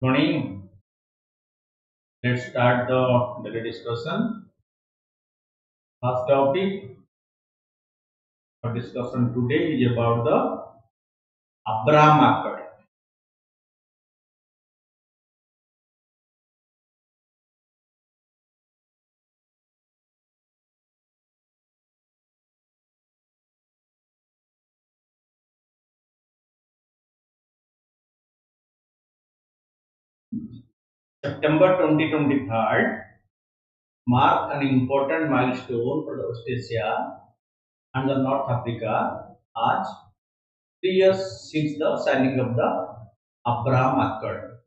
Morning. Let's start the daily discussion. First topic for discussion today is about the Abraham Accord. September 2023 marked an important milestone for the West Asia and the North Africa as 3 years since the signing of the Abraham Accord.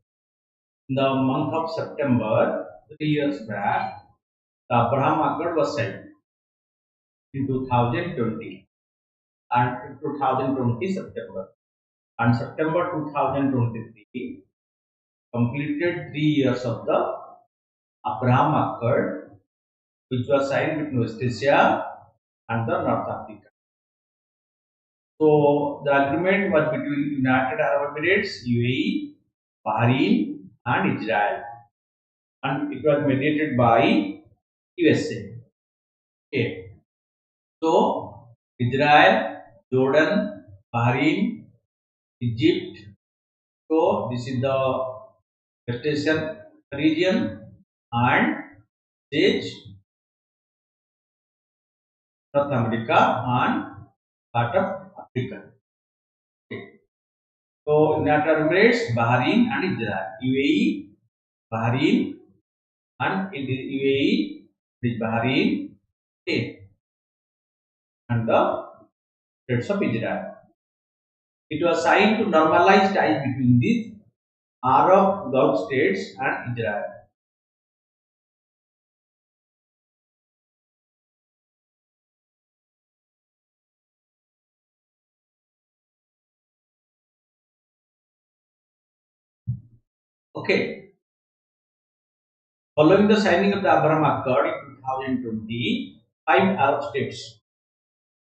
In the month of September, 3 years back, the Abraham Accord was signed in 2020 and in 2020 September. And September 2023 completed 3 years of the Abraham Accord, which was signed between West Asia and the North Africa. So the agreement was between United Arab Emirates, UAE, Bahrain, and Israel, and it was mediated by USA. Okay. So Israel, Jordan, Bahrain, Egypt. So this is the West Asian region, and this North America and part of Africa. Okay. So United Arab Emirates, Bahrain, and Israel. UAE, Bahrain, and in the UAE, the Bahrain, okay, and the States of Israel. It was signed to normalize ties between these Arab Gulf states and Israel. Okay. Following the signing of the Abraham Accord in 2020, 5 Arab states,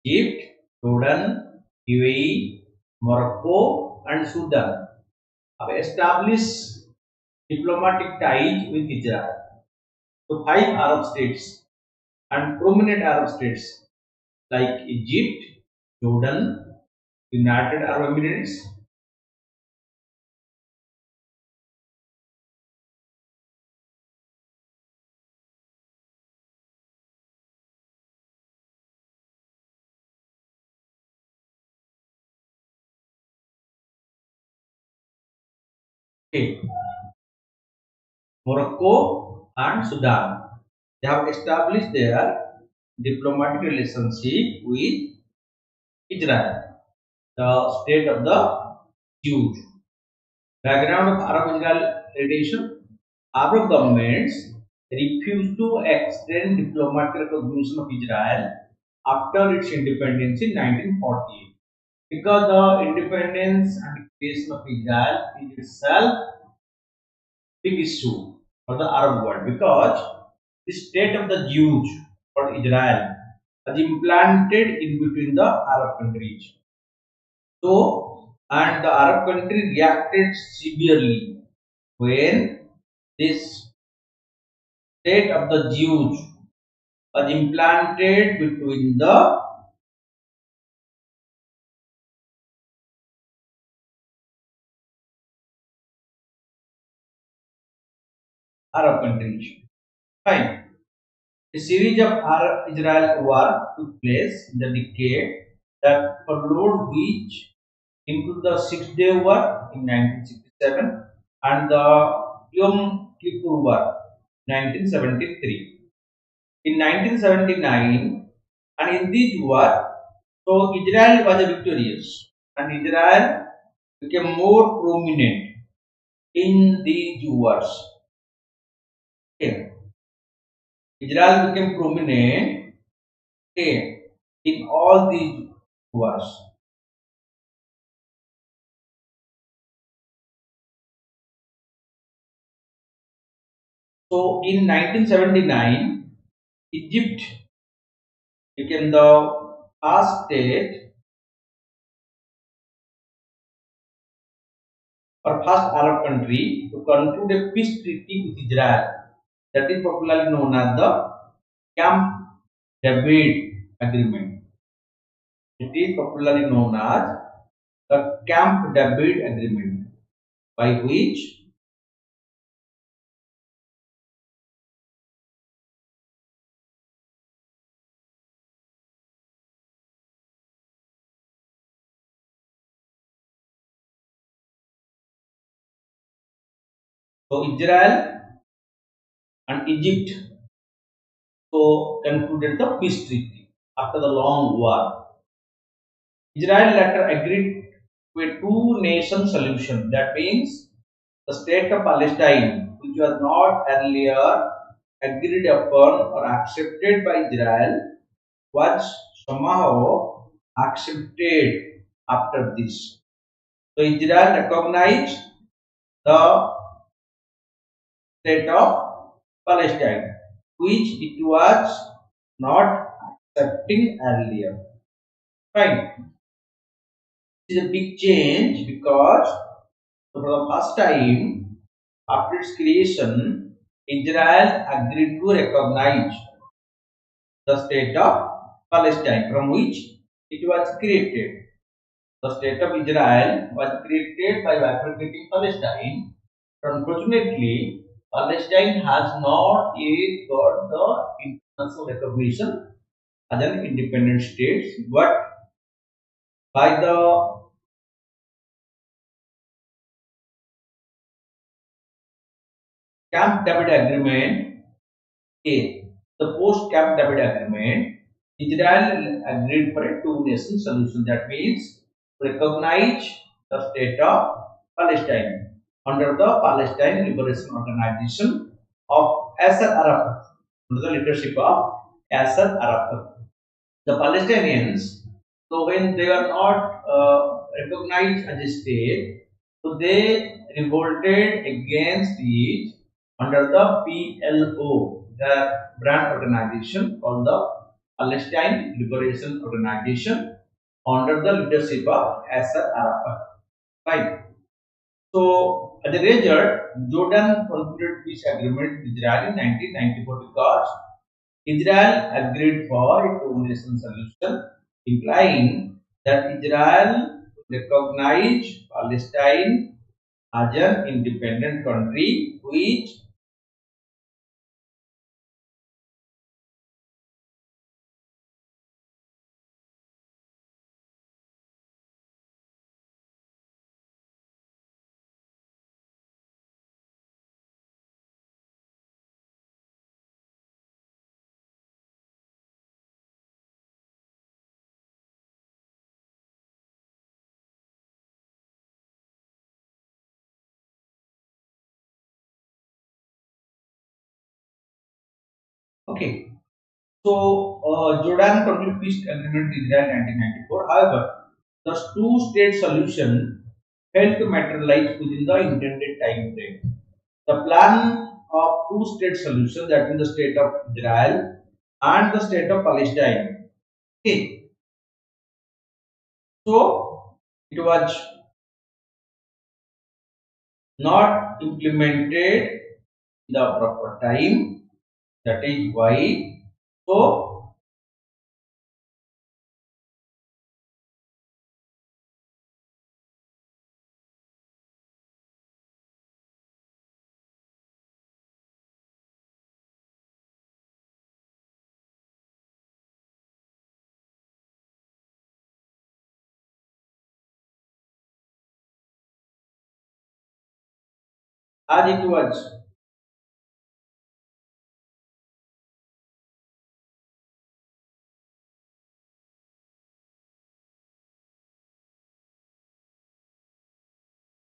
Egypt, Jordan, UAE, Morocco, and Sudan, have established diplomatic ties with Israel. So 5 Arab states and prominent Arab states like Egypt, Jordan, United Arab Emirates, okay, Morocco, and Sudan. They have established their diplomatic relationship with Israel, the state of the Jews. Background of Arab-Israel relation: Arab governments refused to extend diplomatic recognition of Israel after its independence in 1948, because the independence and creation of Israel is itself big issue for the Arab world, because the state of the Jews for Israel was implanted in between the Arab countries. So, and the Arab country reacted severely when this state of the Jews was implanted between the Arab countries. Fine. A series of Arab-Israel war took place in the decade that followed, which include the Six-Day War in 1967 and the Yom Kippur War 1973. In 1979, and in this war, so Israel was victorious, and Israel became more prominent in these wars. Okay. Israel became prominent, okay, in all these wars. So in 1979, Egypt became the first state or first Arab country to conclude a peace treaty with Israel. That is popularly known as the Camp David Agreement. It is popularly known as the Camp David Agreement, by which Israel and Egypt concluded the peace treaty after the long war. Israel later agreed to a two-nation solution. That means the state of Palestine, which was not earlier agreed upon or accepted by Israel, was somehow accepted after this. So Israel recognized the state of Palestine, which it was not accepting earlier. Fine. This is a big change because for the first time after its creation, Israel agreed to recognize the state of Palestine from which it was created. The state of Israel was created by bifurcating Palestine. Unfortunately, Palestine has not yet got the international recognition as an independent state, but by the Camp David Agreement, A, the post Camp David Agreement, Israel agreed for a two-nation solution. That means recognize the state of Palestine under the Palestine Liberation Organization of Yasser Arafat, under the leadership of Yasser Arafat. The Palestinians, so when they are not recognized as a state, so they revolted against it under the PLO, the brand organization called the Palestine Liberation Organization under the leadership of Yasser Arafat. Right. So, as a result, Jordan concluded peace agreement with Israel in 1994 because Israel agreed for a two-nation solution, implying that Israel recognized Palestine as an independent country, which okay. So Jordan concluded peace agreement with Israel in 1994. However, the two-state solution failed to materialize within the intended time frame. The plan of two-state solution, that means the state of Israel and the state of Palestine. Okay, so it was not implemented in the proper time. That is why. So as it was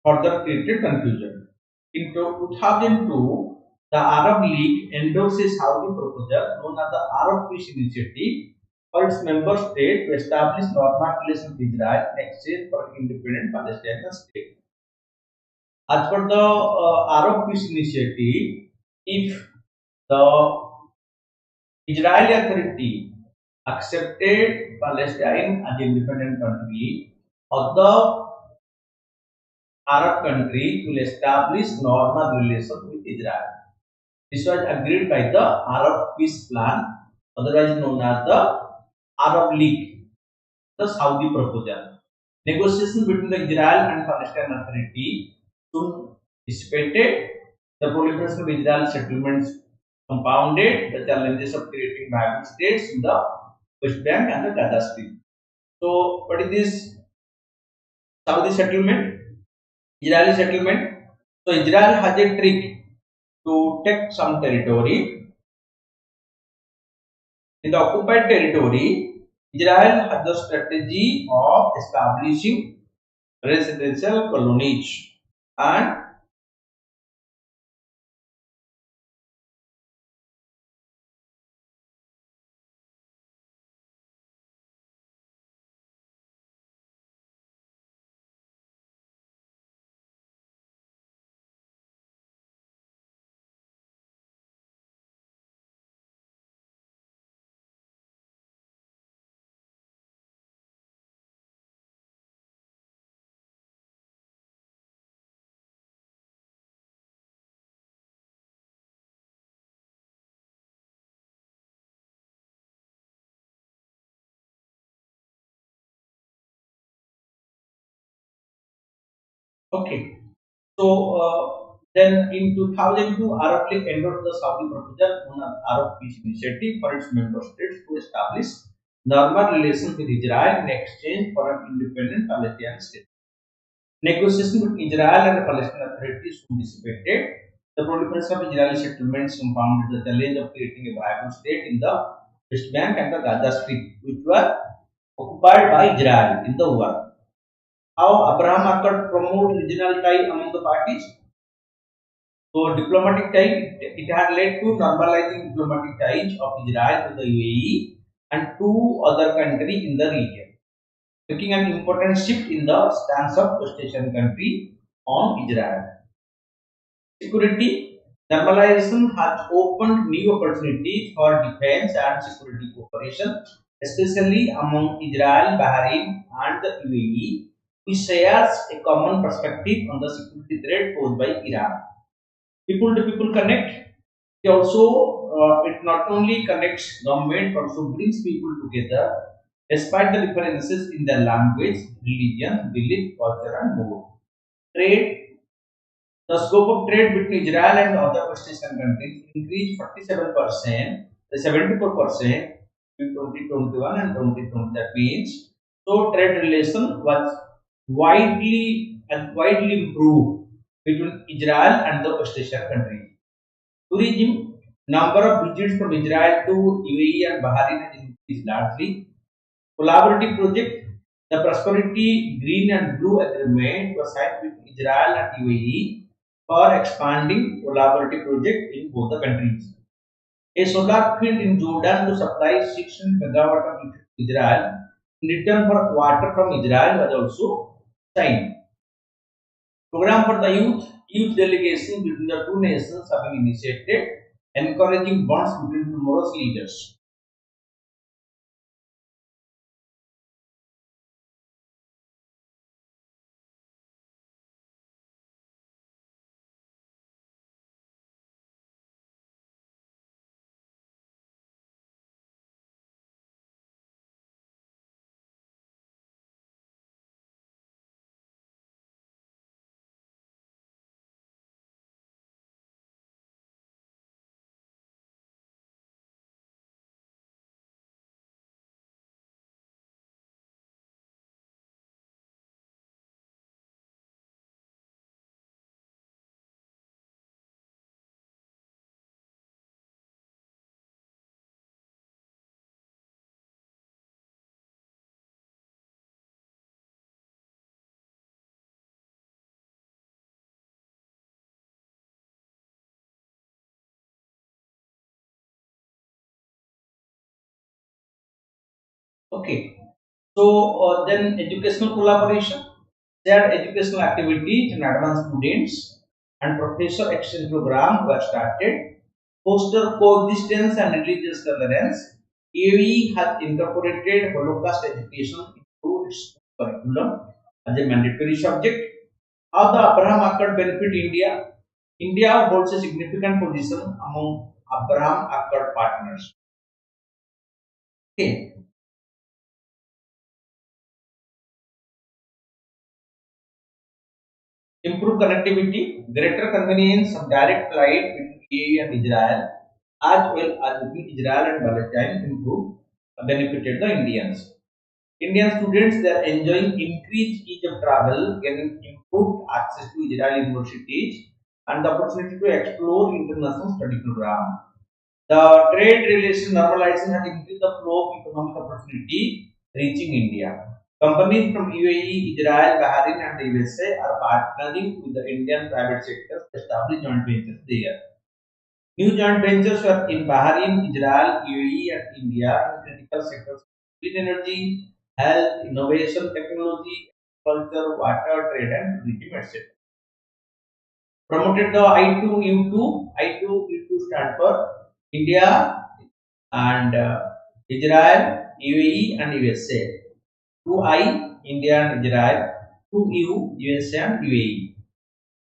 further created confusion. In 2002, the Arab League endorsed a Saudi proposal known as the Arab Peace Initiative for its member state to establish normal relations with Israel in exchange for an independent Palestinian state. As per the Arab Peace Initiative, if the Israeli Authority accepted Palestine as an independent country, or the Arab countries will establish normal relations with Israel. This was agreed by the Arab Peace Plan, otherwise known as the Arab League, the Saudi proposal. Negotiations between the Israel and Palestine Authority soon dissipated. The proliferation of Israel settlements compounded the challenges of creating viable states in the West Bank and the Gaza Strip. So, what is this Saudi settlement? Israeli settlement. So, Israel has a trick to take some territory. In the occupied territory, Israel has the strategy of establishing residential colonies and okay. So then in 2002, Arab League endorsed the Saudi proposal on an Arab Peace Initiative for its member states to establish normal relations with Israel in exchange for an independent Palestinian state. Negotiations between Israel and the Palestinian authorities soon dissipated. The proliferation of Israeli settlements compounded the challenge of creating a viable state in the West Bank and the Gaza Strip, which were occupied by Israel in the war. How Abraham Accord promoted regional tie among the parties? So diplomatic tie, it had led to normalizing diplomatic ties of Israel to the UAE and two other countries in the region, making an important shift in the stance of West Asian country on Israel. Security normalization has opened new opportunities for defense and security cooperation, especially among Israel, Bahrain, and the UAE, which shares a common perspective on the security threat posed by Iran. People to people connect. It not only connects government, but also brings people together despite the differences in their language, religion, belief, culture, and more. Trade. The scope of trade between Israel and other West Asian countries increased 47%, 74% in 2021 and 2020. That means so trade relation was widely improved between Israel and the West Asian countries. Tourism, number of visits from Israel to UAE and Bahrain has increased largely. Collaborative project, the Prosperity Green and Blue Agreement was signed with Israel and UAE for expanding collaborative project in both the countries. A solar field in Jordan to supply 600 megawatt of electricity to Israel in return for water from Israel was also signed. Program for the youth delegation between the two nations have been initiated, encouraging bonds between tomorrow's leaders. Okay, so then educational collaboration, shared educational activities and advanced students and professor exchange program were started. Foster coexistence and religious tolerance. UAE has incorporated Holocaust education into its curriculum as a mandatory subject. How the Abraham Accord benefit India? India holds a significant position among Abraham Accord partners. Okay. Improve connectivity, greater convenience of direct flight between UAE and Israel, as well as between Israel and Palestine, improve benefited the Indians. Indian students they are enjoying increased ease of travel, getting improved access to Israeli universities, and the opportunity to explore international study program. The trade relation normalization has increased the flow of economic opportunity reaching India. Companies from UAE, Israel, Bahrain, and the USA are partnering with the Indian private sector to establish joint ventures there. New joint ventures are in Bahrain, Israel, UAE, and India in critical sectors: clean energy, health, innovation, technology, agriculture, water, trade, and tourism, etc. Promoted the I2U2. I2U2 stand for India and Israel, UAE, and USA. 2I, India and Israel. 2U, USA and UAE.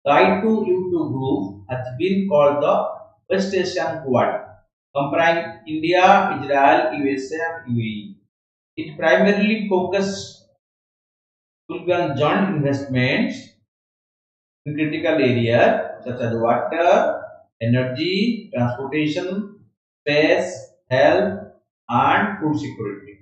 The I2U2 group has been called the West Asian Quad, comprising India, Israel, USA, and UAE. It primarily focuses will be on joint investments in critical areas such as water, energy, transportation, space, health, and food security.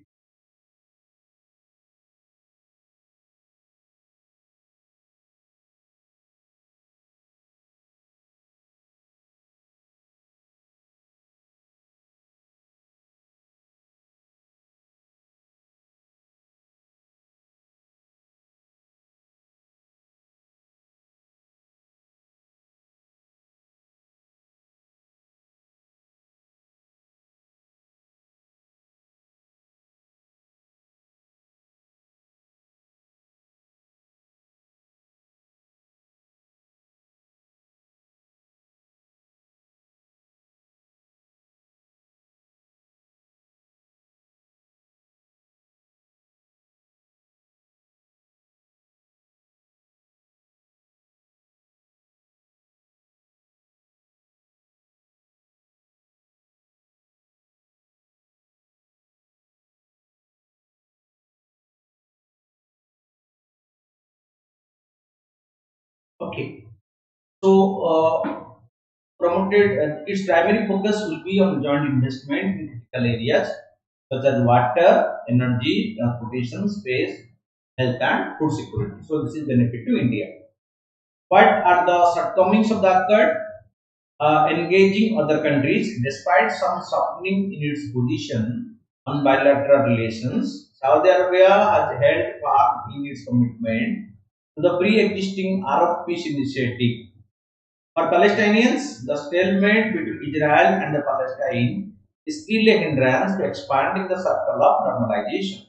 Okay, so promoted its primary focus will be on joint investment in critical areas such as water, energy, transportation, space, health, and food security. So this is benefit to India. What are the shortcomings of the accord? Engaging other countries despite some softening in its position on bilateral relations. Saudi Arabia has held firm in its commitment to the pre-existing Arab Peace Initiative. For Palestinians, the stalemate between Israel and the Palestine is still a hindrance to expanding the circle of normalization.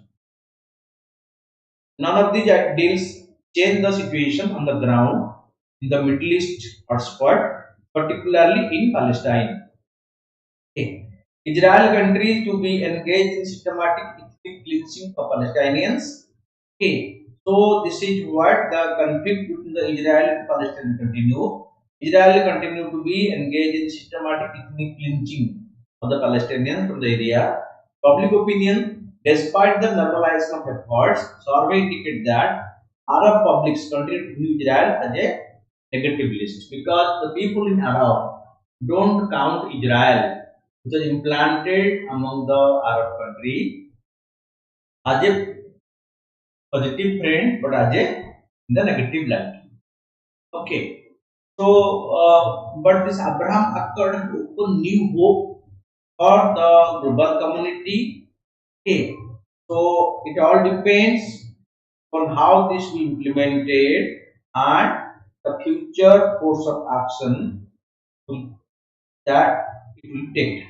None of these deals change the situation on the ground in the Middle East hotspot, particularly in Palestine. Okay. Israel countries to be engaged in systematic ethnic cleansing of Palestinians. Okay. So this is what the conflict between the Israel and Palestine continue. Israel continue to be engaged in systematic ethnic cleansing of the Palestinians from the area. Public opinion, despite the normalization of efforts, survey indicate that Arab publics continue to view Israel as a negative list because the people in Arab don't count Israel, which was implanted among the Arab country as a positive friend, but as a in the negative light. Okay. So, but this Abraham Accord has opened new hope for the global community. Okay. So it all depends on how this will be implemented and the future course of action that it will take.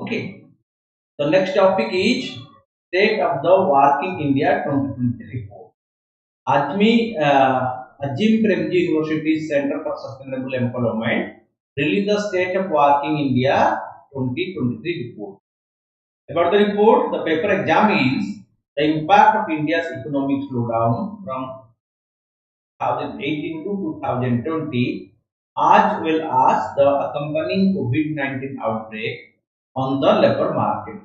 Okay. The next topic is State of the Working India 2023 report. Ajim Premji University Center for Sustainable Employment released the State of Working India 2023 report. About the report, the paper examines the impact of India's economic slowdown from 2018 to 2020, as well as the accompanying COVID-19 outbreak on the labor market.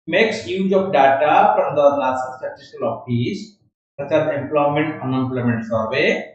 Makes use of data from the National Statistical Office, such as employment unemployment survey.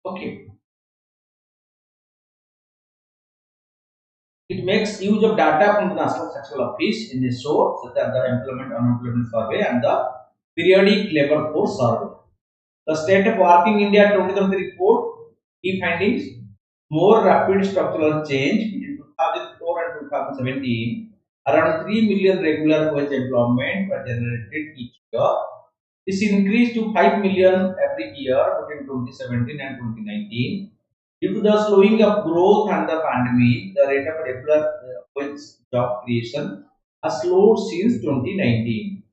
Okay, it makes use of data from the National Statistical Office in the show, such as the employment unemployment survey and the periodic labor force survey. The State of Working India 2023 report key findings: more rapid structural change between 2004 and 2017. Around 3 million regular wage employment were generated each year. This increased to 5 million every year between 2017 and 2019. Due to the slowing of growth and the pandemic, the rate of regular wage job creation has slowed since 2019.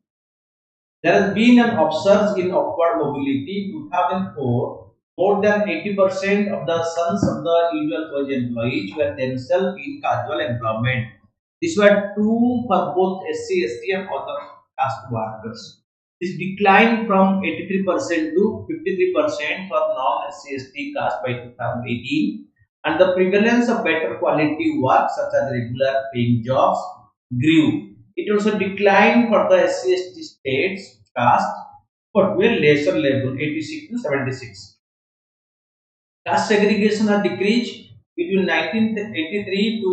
There has been an upsurge in upward mobility. In 2004, more than 80% of the sons of the usual wage employees were themselves in casual employment. These were true for both SC, ST and other caste workers. This declined from 83% to 53% for non-SC, ST caste by 2018, and the prevalence of better quality work such as regular paying jobs grew. It also declined for the SC/ST states caste, but to a lesser level, 86 to 76. Caste segregation has decreased between 1983 to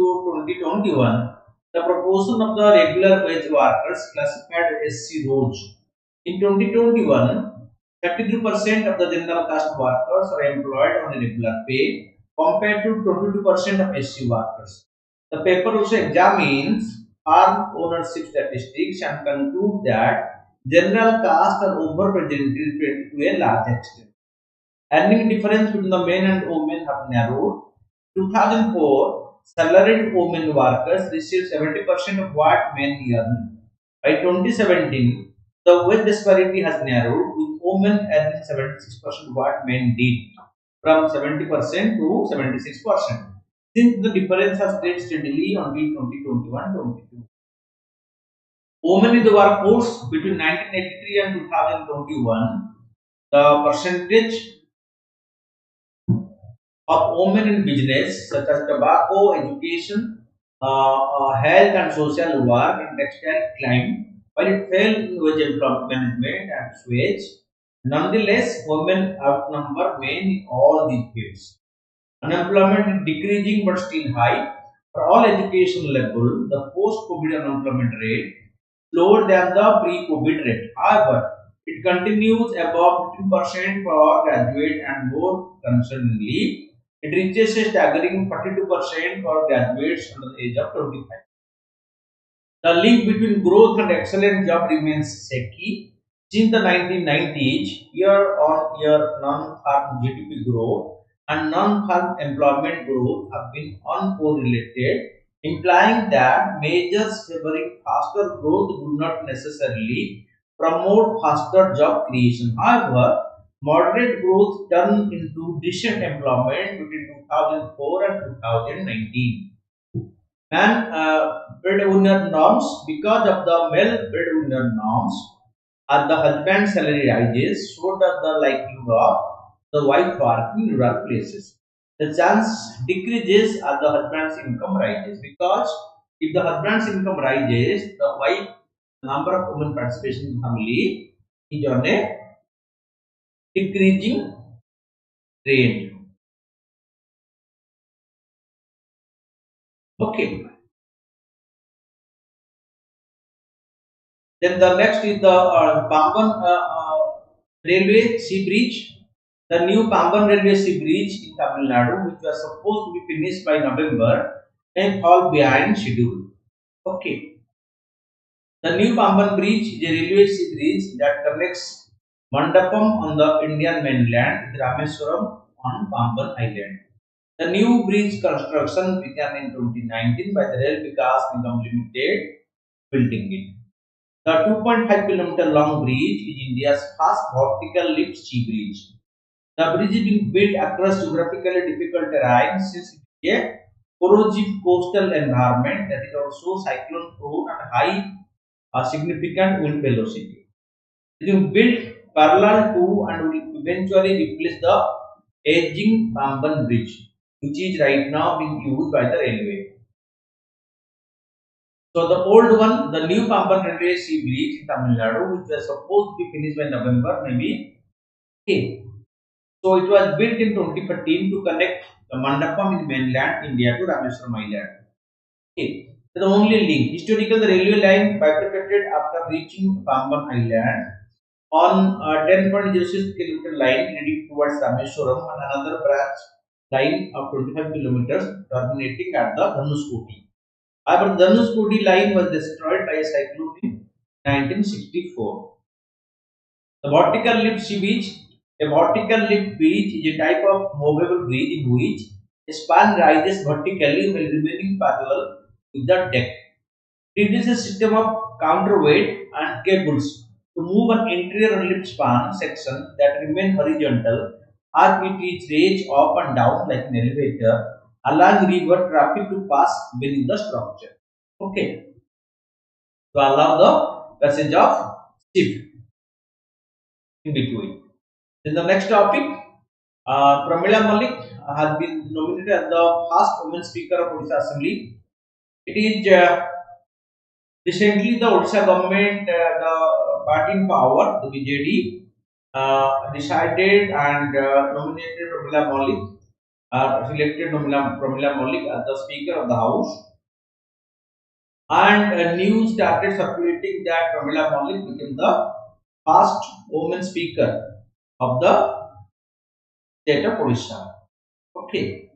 2021. The proportion of the regular wage workers classified as SC rose. In 2021, 33% of the general caste workers are employed on a regular pay compared to 22% of SC workers. The paper also examines farm ownership statistics and concludes that general caste are overrepresented to a large extent. Earning difference between the men and women have narrowed. 2004, salaried women workers received 70% of what men earn. By 2017, the wage disparity has narrowed, with women earning 76% what men did, from 70% to 76%. Since the difference has stayed steadily until 2021-22. Women in the workforce between 1983 and 2021, the percentage of women in business such as tobacco, education, health and social work and textile climbed, while it fell in wage employment management and wage. Nonetheless, women outnumber men in all these fields. Unemployment is decreasing but still high. For all education level, the post-COVID unemployment rate lower than the pre-COVID rate. However, it continues above 15% for graduate and more concerningly, it reaches a staggering 42% for graduates under the age of 25. The link between growth and excellent job remains shaky. Since the 1990s, year-on-year non-farm GDP growth and non-farm employment growth have been uncorrelated, implying that measures favoring faster growth do not necessarily promote faster job creation. However, moderate growth turned into decent employment between 2004 and 2019. And breadwinner norms, because of the male breadwinner norms, and the husband salary rises, so does the likelihood of the wife working in rural places. The chance decreases as the husband's income rises, because if the husband's income rises, the wife number of women participation in family is on a decreasing trend. Okay. Then the next is the Pamban railway sea bridge. The new Pamban railway sea bridge in Tamil Nadu, which was supposed to be finished by November, and fall behind schedule. Okay. The new Pamban bridge is a railway sea bridge that connects Mandapam on the Indian mainland with Rameswaram on Pamban Island. The new bridge construction began in 2019 by the Rail Vikas Nigam Limited, building it. The 2.5 km long bridge is India's first vertical lift sea bridge. The bridge is being built across geographically difficult terrain since it is a corrosive coastal environment that is also cyclone prone and high significant wind velocity. It is built parallel to and will eventually replace the aging Pamban bridge, which is right now being used by the railway. So the old one, the new Pamban railway sea bridge in Tamil Nadu, which was supposed to be finished by November, maybe. Okay. So it was built in 2013 to connect the Mandapam in mainland India to Rameswaram Island. Okay. So the only link. Historically, the railway line bifurcated after reaching Pamban Island on a 10.06 km line leading towards Rameswaram and another branch line of 25 kilometers terminating at the Dhanushkoti. However, the Dhanushkoti line was destroyed by a cyclone in 1964. The vertical lift sea bridge. A vertical lift bridge is a type of movable bridge in which a span rises vertically while remaining parallel with the deck. It is a system of counterweight and cables to move an interior lift span section that remain horizontal as it is raised up and down like an elevator, allowing river traffic to pass beneath the structure. Okay, to allow the passage of ship in between. Then the next topic, Pramila Malik has been nominated as the first women speaker of Odisha Assembly. It is recently the Odisha government, the party in power, the BJD, decided and nominated Pramila Malik, selected Pramila Malik as the Speaker of the House. And news started circulating that Pramila Malik became the first woman speaker of the state of Odisha. Okay.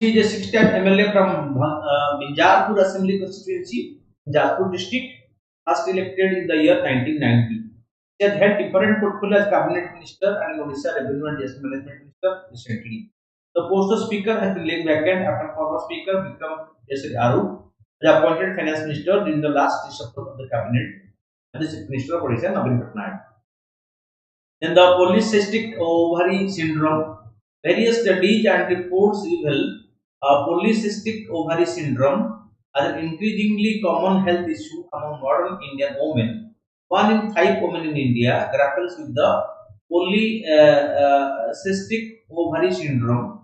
She is a six-time MLA from Binjarpur Assembly constituency, Binjarpur district, first elected in the year 1990. She has held different portfolios as cabinet minister and Odisha Revenue and Disaster Management Minister recently. The post of speaker has been laid vacant after former speaker Vikram S. Aru was appointed finance minister during the last reshuffle of the cabinet and the chief minister of Odisha, Navin Patnaik. Then the polycystic ovary syndrome. Various studies and reports reveal polycystic ovary syndrome as an increasingly common health issue among modern Indian women. 1 in 5 women in India grapples with the polycystic ovary syndrome,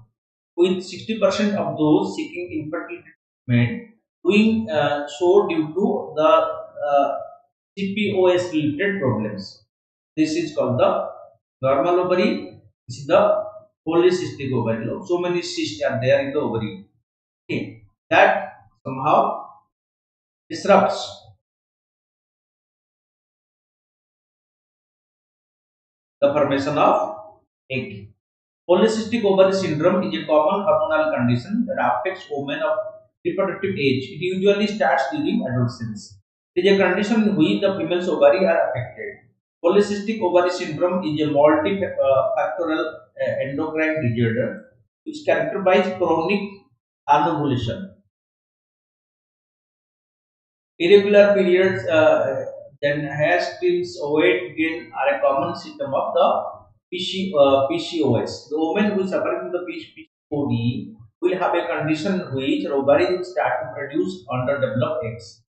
with 60% of those seeking infertility treatment doing so due to the CPOS related problems. This is called the normal ovary. This is the polycystic ovary. So many cysts are there in the ovary. Okay. That somehow disrupts the formation of egg. Polycystic ovary syndrome is a common hormonal condition that affects women of reproductive age. It usually starts during adolescence. It is a condition in which the female's ovary are affected. Polycystic ovary syndrome is a multifactorial endocrine disorder which characterizes chronic anovulation. Irregular periods, then hair streams, weight gain are a common symptom of the PCOS. The woman who is suffering from the PCOD will have a condition in which ovaries will start to produce underdeveloped eggs.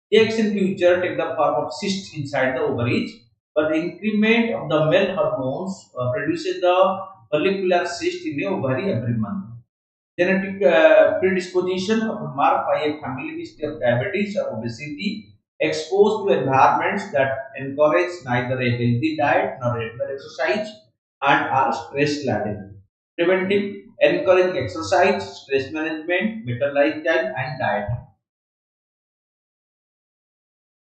The eggs in future take the form of cysts inside the ovaries, but the increment of the male hormones produces the follicular cyst in the ovary every month. Genetic predisposition of marked by a family history of diabetes or obesity, exposed to environments that encourage neither a healthy diet nor regular exercise, and are stress laden. Preventive: encourage exercise, stress management, better lifestyle, and diet.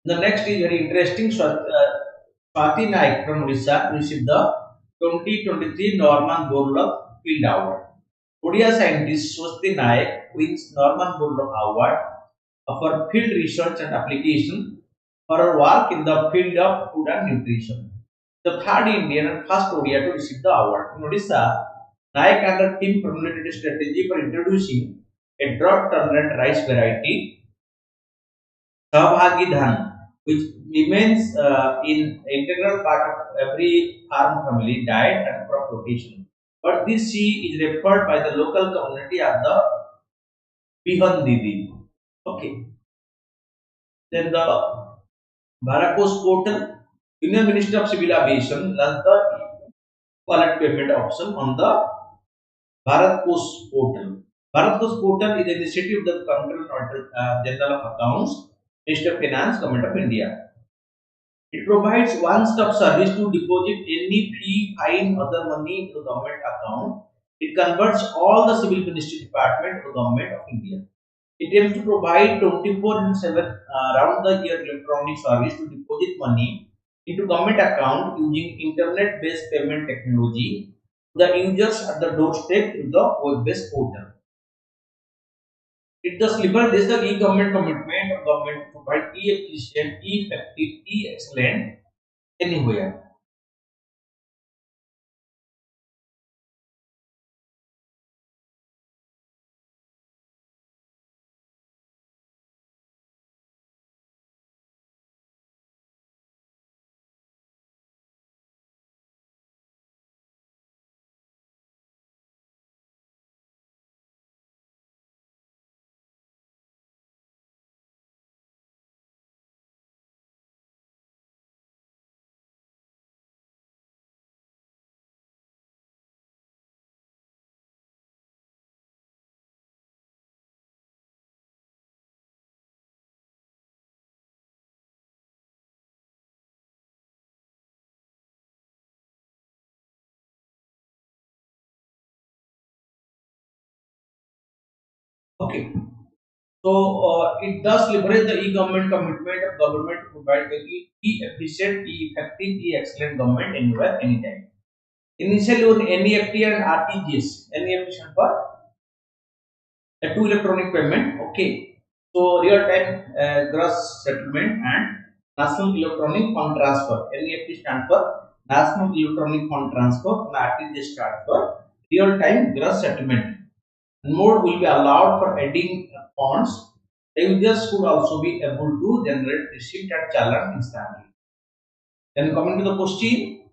The next is very interesting. Swati Naik from Odisha received the 2023 Norman Borlaug Field Award. Odia scientist Swasti Naik wins Norman Borlaug Award for field research and application for her work in the field of food and nutrition. The third Indian and first Odia to receive the award. In Odisha, Naik and her team formulated a strategy for introducing a drought-tolerant rice variety, Sabhagi Dhan, which remains in integral part of every farm family diet and crop rotation. But this seed is referred by the local community as the Bihan Didi. Okay. Then the Barakos portal, Union Ministry of Civil Aviation launched the wallet payment option on the Bharat Post portal. Bharat Post portal is an initiative of the Comptroller General of Accounts, Ministry of Finance, Government of India. It provides one-stop service to deposit any fee, fine, other money into the government account. It converts all the civil ministry department to the government of India. It aims to provide 24/7 round the year electronic service to deposit money into government account using internet-based payment technology. The users at the doorstep in the web-based portal. It thus liberates the e-government commitment of government to provide e-efficient, e-effective, e-excellent anywhere. Okay. So it does leverage the e-government commitment of government to provide the e-efficient, e-effective, e-excellent government anywhere, anytime. Initially on NEFT and RTGS. NEFT stands for a two electronic payment. Okay. So real time gross settlement and national electronic fund transfer. NEFT stands for National Electronic Fund Transfer and RTGS stands for real time gross settlement. Mode will be allowed for adding funds. The users could also be able to generate receipt and challan instantly. Then coming to the question,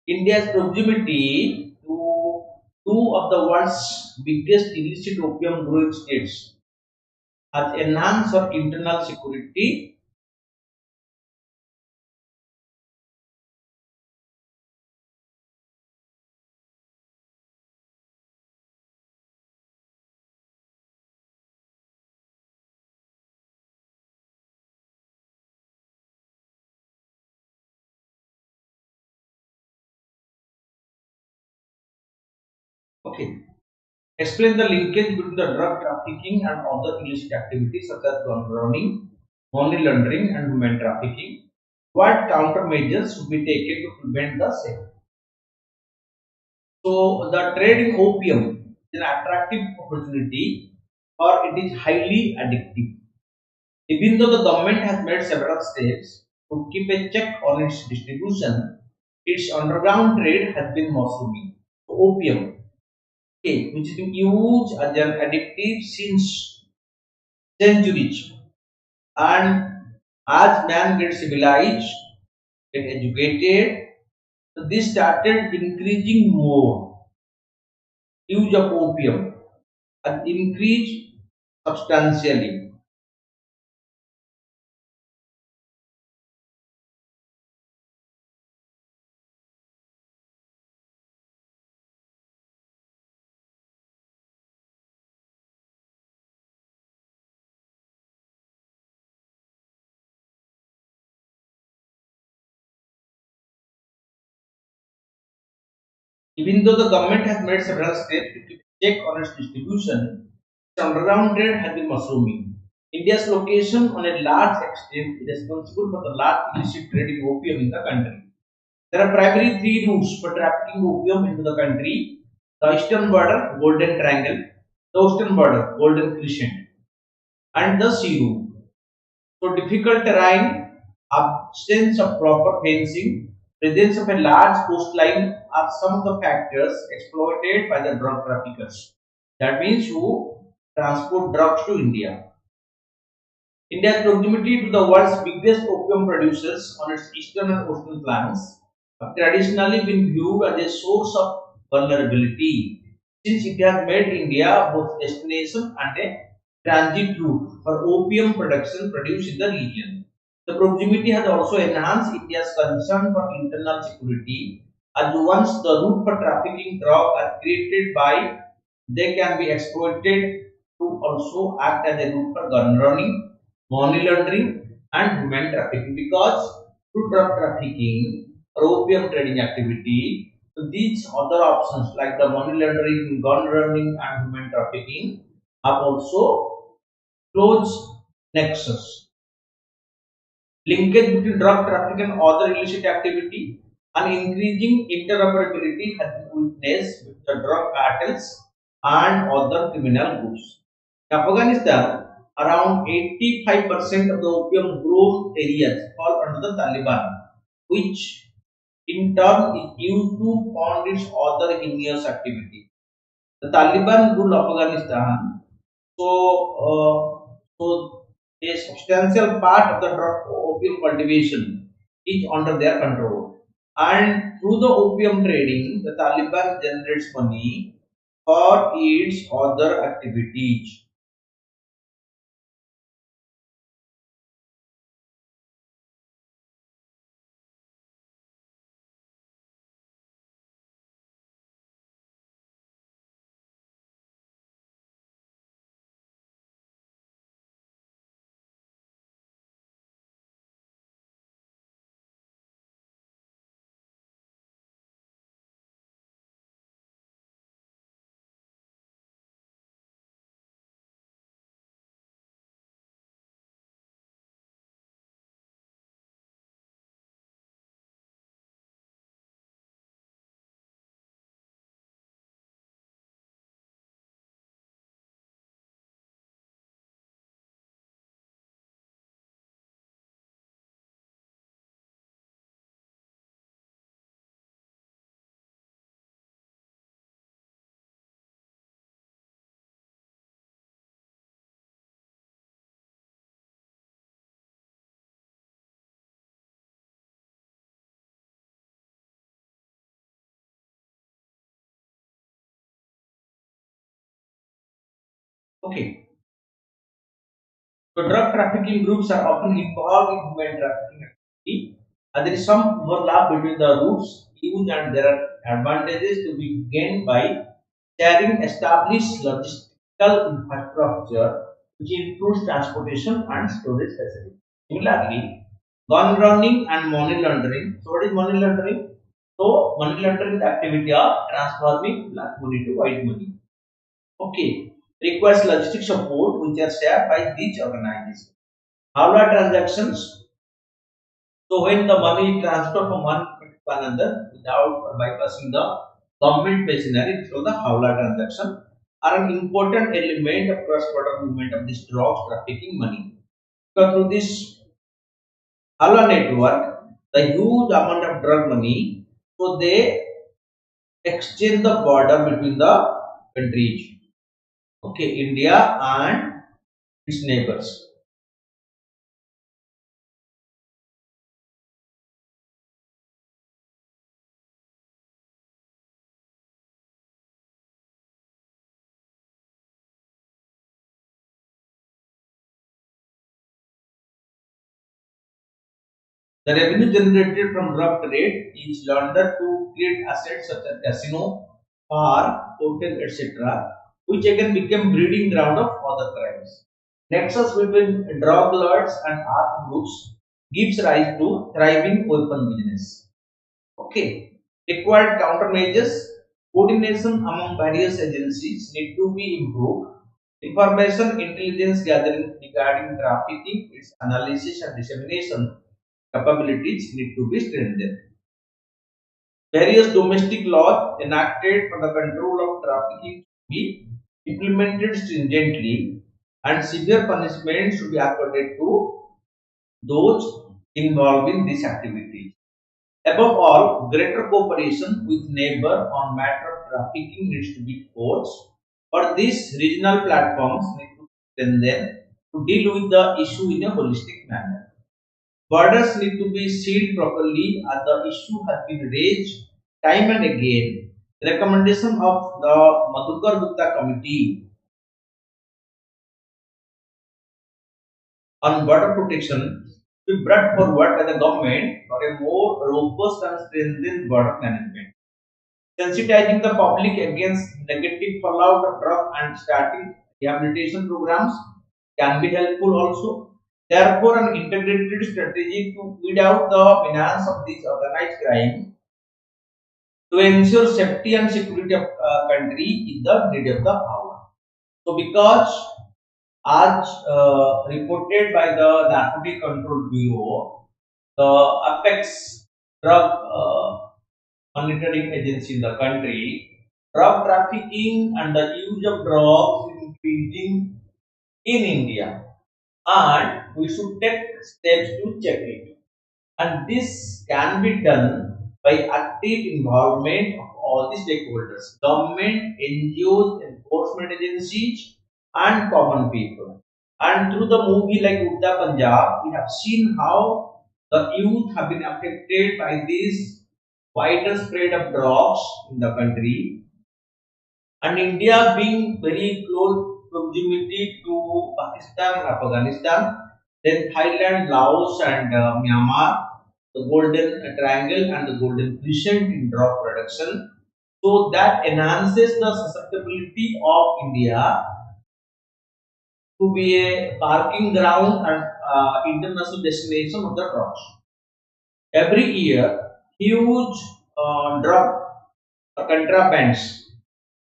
India's proximity to two of the world's biggest illicit opium growing states has enhanced our internal security. Okay. Explain the linkage between the drug trafficking and other illicit activities such as gun running, money laundering, and human trafficking. What countermeasures should be taken to prevent the same? So the trade in opium is an attractive opportunity or it is highly addictive. Even though the government has made several steps to keep a check on its distribution, its underground trade has been mushrooming. Opium, okay, which has been used as an addictive since centuries, and as man gets civilized, get educated, so this started increasing more. Use of opium has increased substantially. Even though the government has made several steps to keep check on its distribution, its underground trade has been mushrooming. India's location on a large extent is responsible for the large illicit trade in opium in the country. There are primarily three routes for trafficking opium into the country: the eastern border, Golden Triangle; the western border, Golden Crescent; and the sea route. So difficult terrain, absence of proper fencing, presence of a large coastline are some of the factors exploited by the drug traffickers. That means who transport drugs to India. India's proximity to the world's biggest opium producers on its eastern and western flanks have traditionally been viewed as a source of vulnerability, since it has made India both destination and a transit route for opium production produced in the region. The proximity has also enhanced India's concern for internal security, as once the route for trafficking drugs are created by, they can be exploited to also act as a route for gun running, money laundering, and human trafficking. Because through drug trafficking or opium trading activity, so these other options like the money laundering, gun running, and human trafficking have also close nexus. Linkage between drug trafficking and other illicit activity and increasing interoperability has been witnessed with the drug cartels and other criminal groups. In Afghanistan, around 85% of the opium grown areas fall under the Taliban, which in turn is used to fund its other heinous activity. The Taliban rule Afghanistan, so so a substantial part of the drug opium cultivation is under their control, and through the opium trading, the Taliban generates money for its other activities. Okay, so drug trafficking groups are often involved in human trafficking activity, and there is some overlap between the routes used, and there are advantages to be gained by sharing established logistical infrastructure, which includes transportation and storage facilities. Similarly, gun running and money laundering. So, what is money laundering? So, money laundering is the activity of transforming black money to white money. Okay, requires logistic support which are shared by these organizations. Howla transactions. So, when the money is transferred from one country to another without bypassing the government machinery, it's called the Howla transaction, are an important element of cross-border movement of this drugs trafficking money. So, through this Howla network, the huge amount of drug money, so they exchange the border between the countries. Okay, India and its neighbors. The revenue generated from drug trade is laundered to create assets such as casino, bar, hotel, etc., which again became breeding ground of other crimes. Nexus between drug lords and armed groups gives rise to thriving weapon business. Okay, required countermeasures. Coordination among various agencies need to be improved. Information intelligence gathering regarding trafficking, its analysis and dissemination capabilities need to be strengthened. Various domestic laws enacted for the control of trafficking should be implemented stringently, and severe punishment should be accorded to those involved in this activity. Above all, greater cooperation with neighbor on matter of trafficking needs to be forced. For this, regional platforms need to strengthen to deal with the issue in a holistic manner. Borders need to be sealed properly as the issue has been raised time and again. The recommendation of the Madhukar Gupta Committee on border protection to be brought forward by the government for a more robust and strengthened border management. Sensitizing the public against negative fallout of drug and starting rehabilitation programs can be helpful also. Therefore, an integrated strategy to weed out the finance of this organized crime to ensure safety and security of country is the need of the hour. So, because as reported by the Narcotic Control Bureau, the apex drug monitoring agency in the country, drug trafficking and the use of drugs is increasing in India, and we should take steps to check it. And this can be done by active involvement of all the stakeholders, government, NGOs, enforcement agencies, and common people. And through the movie like Udda Punjab, we have seen how the youth have been affected by this wider spread of drugs in the country, and India being very close proximity to Pakistan and Afghanistan, then Thailand, Laos, and Myanmar, the Golden Triangle and the Golden Crescent in drug production. So that enhances the susceptibility of India to be a parking ground and international destination of the drugs. Every year, huge drug contrabands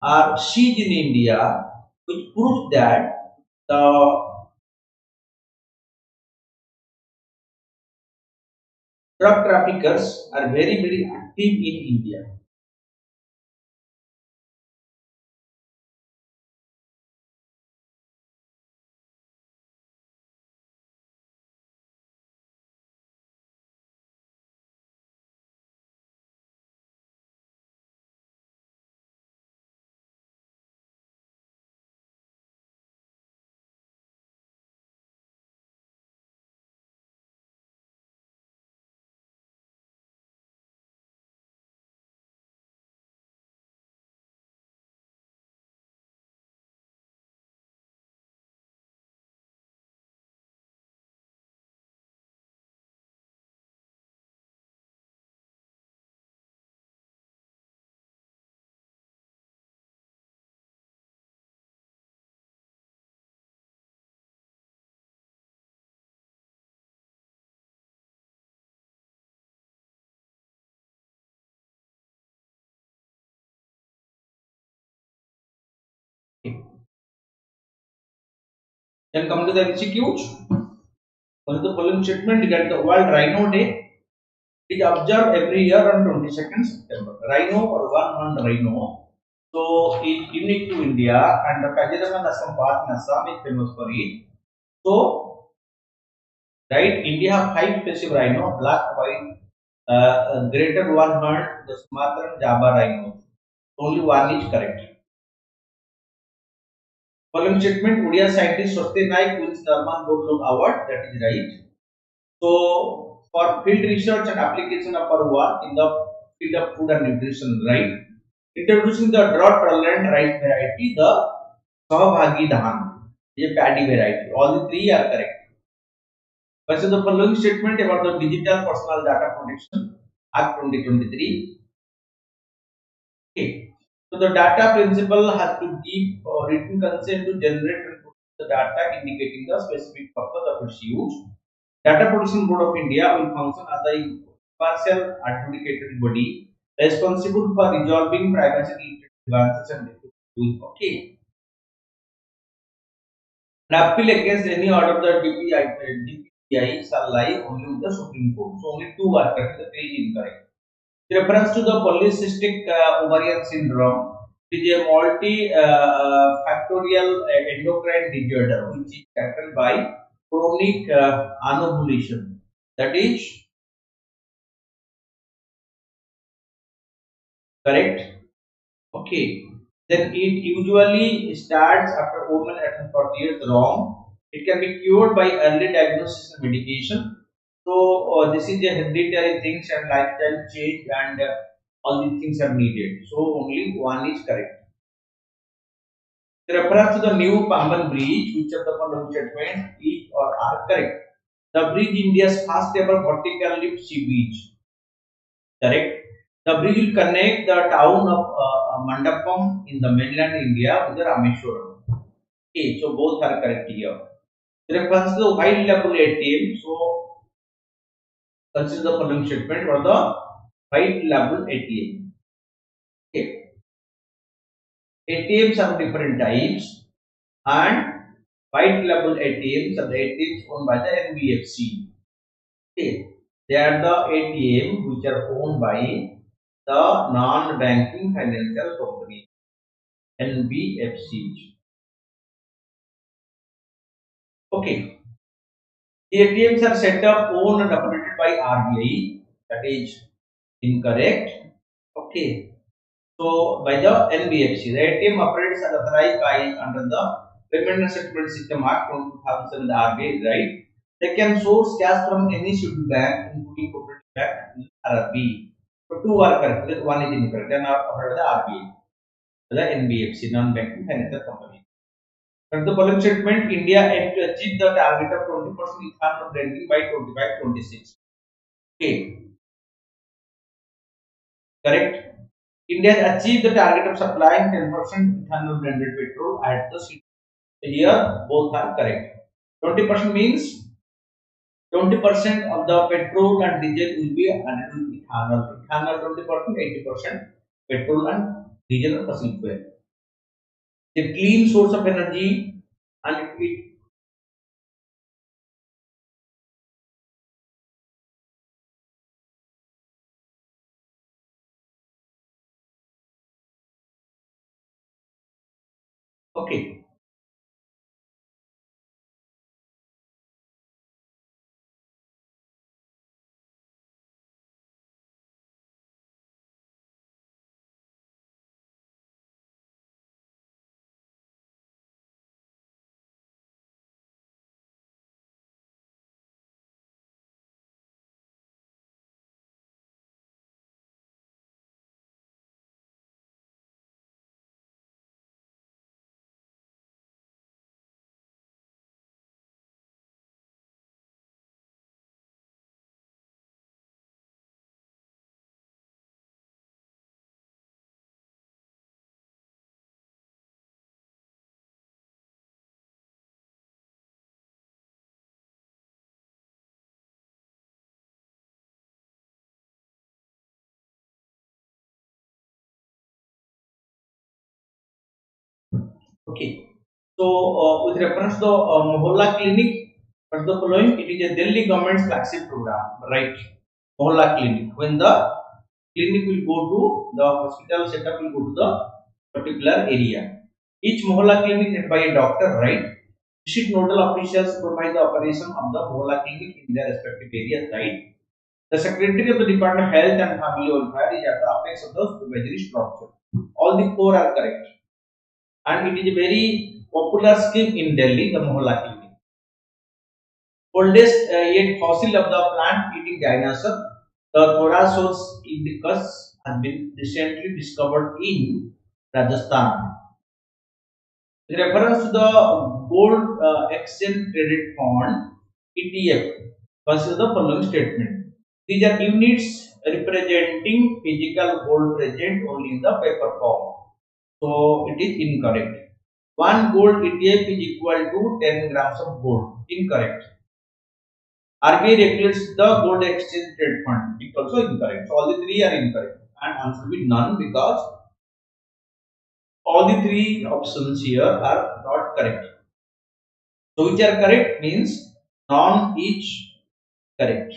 are seized in India, which proves that the drug traffickers are very active in India. Then come to the MCQs. One of the following statement regarding the World Rhino Day is observed every year on 22nd September. Rhino or one-horned rhino, so is unique to India, and the Kaziranga National Park in Assam is famous for it. So, right, India have five species of rhino: black, white, greater one-horned, the Sumatran Java rhino. Only one is correct. Following statement: Odia scientist Swasti Naik wins the Arman Goglok Award. That is right. So, for field research and application of our work in the field of food and nutrition, right? Introducing the drought tolerant rice variety, the Sahabhagi Dhahan, is a paddy variety. All the three are correct. First, the following statement about the Digital Personal Data Protection Act 2023. Okay. So, the data principal has to give written consent to generate and process the data indicating the specific purpose of its use. Data Protection Board of India will function as a impartial adjudicated body responsible for resolving privacy related grievances and disputes. Okay. An appeal against any order of the DPI shall lie only with the Supreme Court. So only two are correct, the three is incorrect. With reference to the polycystic ovarian syndrome, it is a multi-factorial endocrine disorder which is characterized by chronic anovulation. That is correct. Okay. Then it usually starts after woman at 40 years. Wrong. It can be cured by early diagnosis and medication. So this is a hereditary things and lifestyle change and all these things are needed. So only one is correct. The reference to the new Pamban bridge, which of the following statements is or are correct? The bridge India's first ever vertical lift sea bridge. Correct. The bridge will connect the town of Mandapam in the mainland India with the Rameshwaram. Okay, so both are correct here. The reference to the white label ATM. So consider the following statement for the white label ATM. Okay. ATMs are different types and white label ATMs are the ATMs owned by the NBFC. Okay. They are the ATM which are owned by the non-banking financial company NBFC. Okay. The ATMs are set up, owned and operated by RBI. That is incorrect. Okay. So by the NBFC, the ATM operates as authorized by under the Payment and Settlement System Act 2007, the RBI, right? They can source cash from any scheduled bank, including cooperative bank and RRB. So two are correct. One is incorrect. Then after the RBI, the NBFC, non-banking financial company. But the following statement: India aims to achieve the target of 20% ethanol blending by 25-26. Okay, correct. India has achieved the target of supplying 10% ethanol blended petrol at the city. Here, both are correct. 20% means 20% of the petrol and diesel will be added with ethanol. Ethanol 20%, 80% petrol and diesel and fossil fuel. A clean source of energy and it okay. Okay. So, with reference to the Mohalla Clinic, but the following, it is a Delhi government's flagship program, right? Mohalla Clinic. When the clinic will go to the hospital setup, will go to the particular area. Each Mohalla Clinic is headed by a doctor, right? District nodal officials supervise the operation of the Mohalla Clinic in their respective areas, right? The Secretary of the Department of Health and Family Welfare is at the apex of the supervisory structure. All the four are correct. And it is a very popular scheme in Delhi, the Mohalla Clinic. Oldest yet fossil of the plant-eating dinosaur, the Thorasaurus indicus, has been recently discovered in Rajasthan. With reference to the gold exchange traded fund (ETF), consider the following statement: these are units representing physical gold present only in the paper form. So it is incorrect. One gold ETF is equal to 10 grams of gold. Incorrect. RBI regulates the gold exchange trade fund. It also incorrect. So all the three are incorrect. and answer will be none, because all the three options here are not correct. So which are correct means none each correct.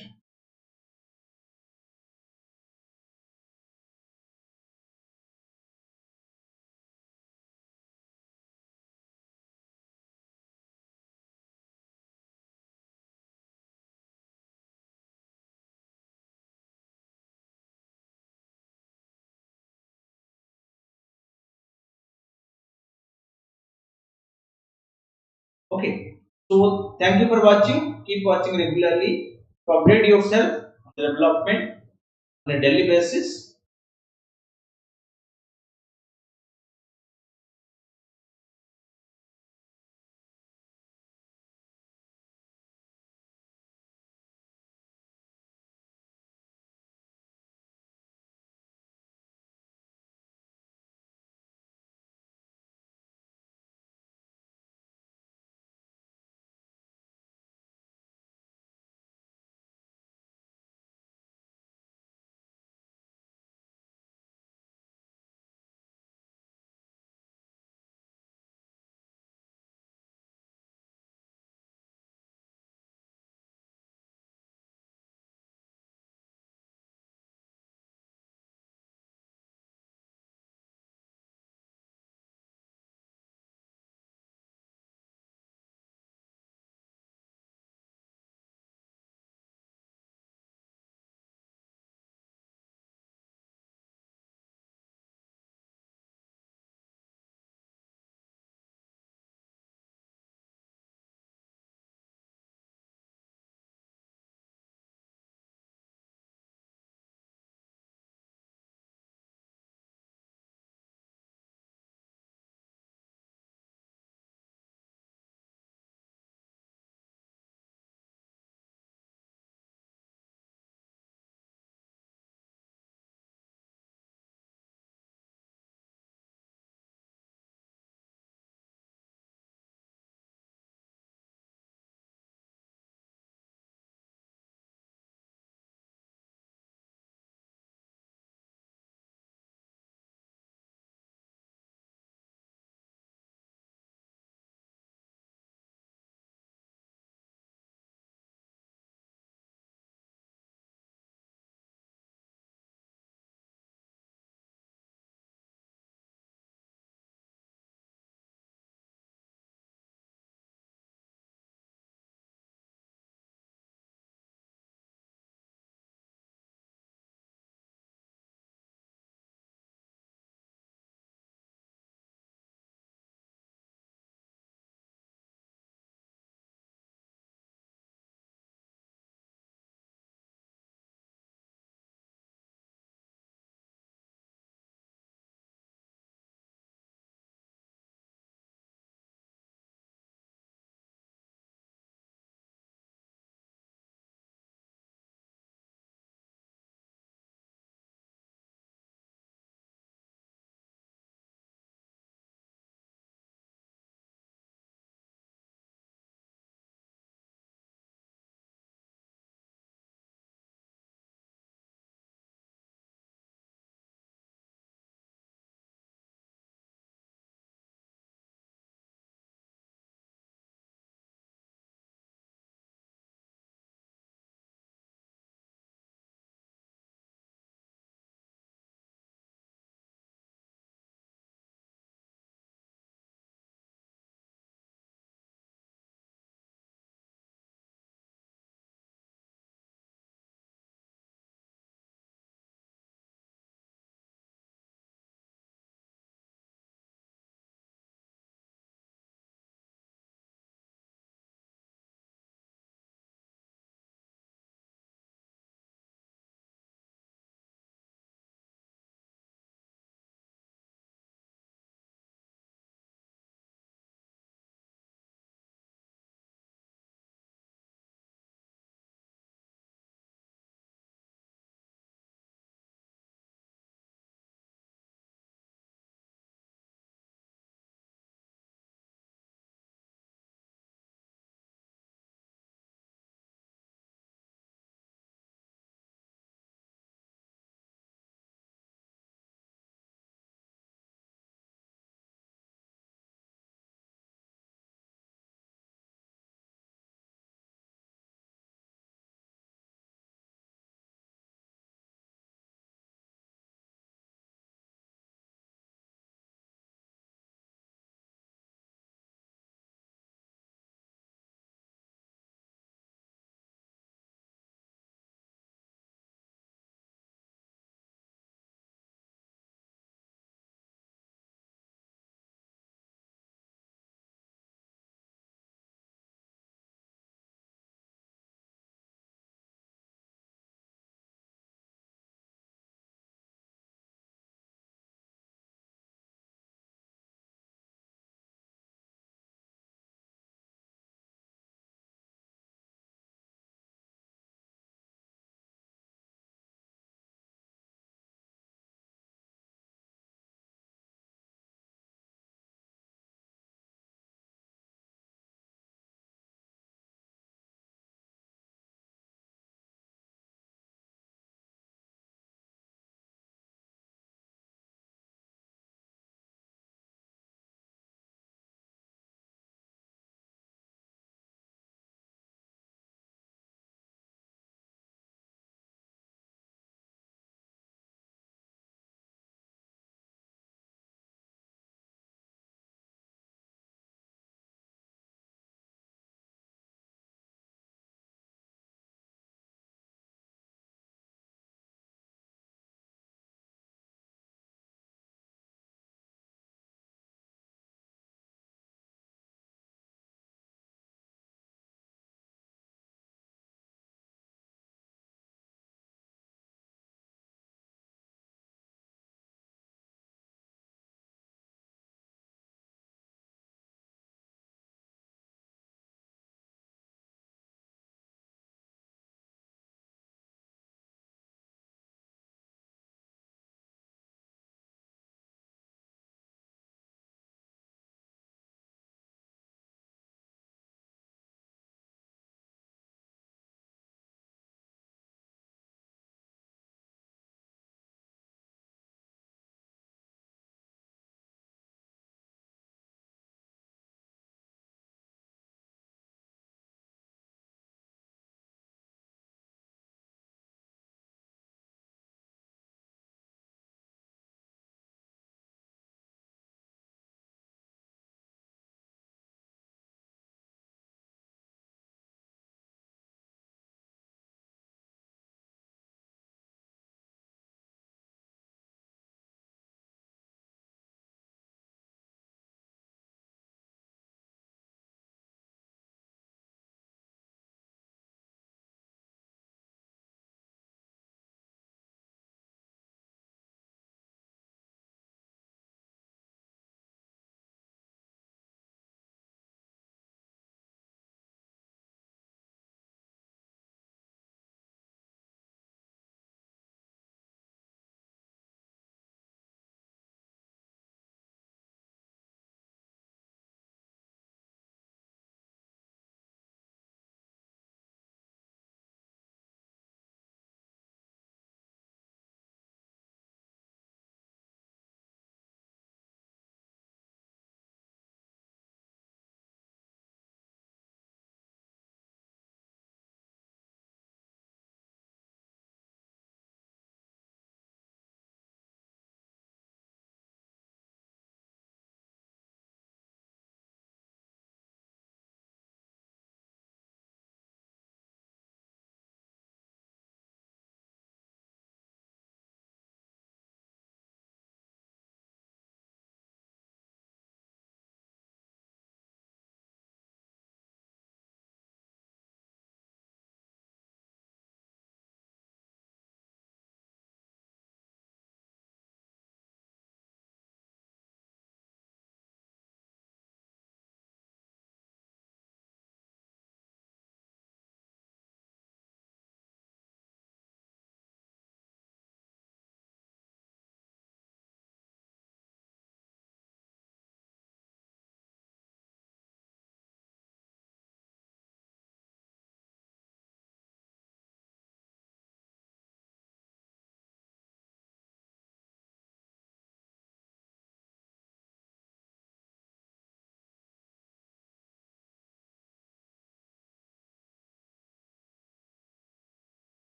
Okay. So thank you for watching. Keep watching regularly to upgrade yourself on the development on a daily basis.